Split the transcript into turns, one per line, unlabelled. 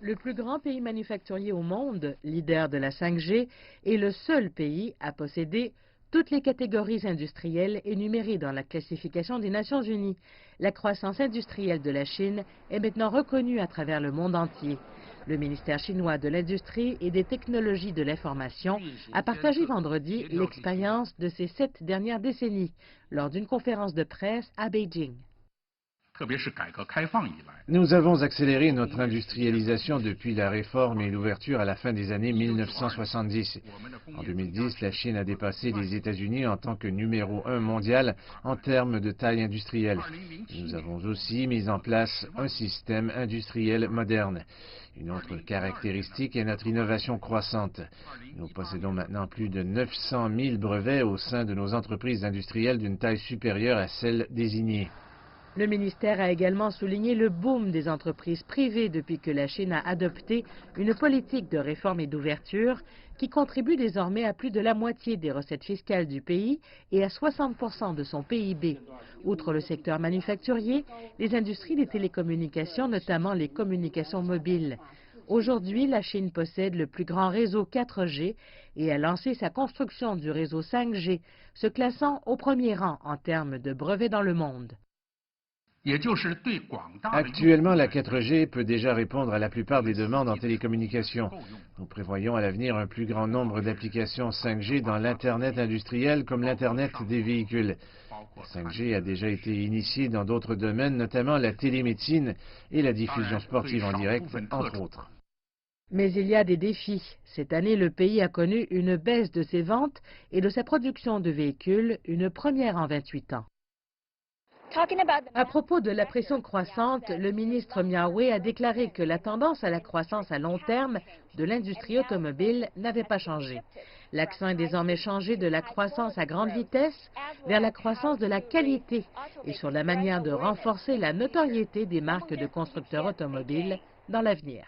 Le plus grand pays manufacturier au monde, leader de la 5G, est le seul pays à posséder toutes les catégories industrielles énumérées dans la classification des Nations Unies. La croissance industrielle de la Chine est maintenant reconnue à travers le monde entier. Le ministère chinois de l'Industrie et des Technologies de l'Information a partagé vendredi l'expérience de ces 7 dernières décennies lors d'une conférence de presse à Beijing.
Nous avons accéléré notre industrialisation depuis la réforme et l'ouverture à la fin des années 1970. En 2010, la Chine a dépassé les États-Unis en tant que numéro 1 mondial en termes de taille industrielle. Nous avons aussi mis en place un système industriel moderne. Une autre caractéristique est notre innovation croissante. Nous possédons maintenant plus de 900 000 brevets au sein de nos entreprises industrielles d'une taille supérieure à celle désignée.
Le ministère a également souligné le boom des entreprises privées depuis que la Chine a adopté une politique de réforme et d'ouverture qui contribue désormais à plus de la moitié des recettes fiscales du pays et à 60% de son PIB. Outre le secteur manufacturier, les industries des télécommunications, notamment les communications mobiles. Aujourd'hui, la Chine possède le plus grand réseau 4G et a lancé sa construction du réseau 5G, se classant au premier rang en termes de brevets dans le monde.
Actuellement, la 4G peut déjà répondre à la plupart des demandes en télécommunications. Nous prévoyons à l'avenir un plus grand nombre d'applications 5G dans l'Internet industriel comme l'Internet des véhicules. La 5G a déjà été initiée dans d'autres domaines, notamment la télémédecine et la diffusion sportive en direct, entre autres.
Mais il y a des défis. Cette année, le pays a connu une baisse de ses ventes et de sa production de véhicules, une première en 28 ans. À propos de la pression croissante, le ministre Miao Wei a déclaré que la tendance à la croissance à long terme de l'industrie automobile n'avait pas changé. L'accent est désormais changé de la croissance à grande vitesse vers la croissance de la qualité et sur la manière de renforcer la notoriété des marques de constructeurs automobiles dans l'avenir.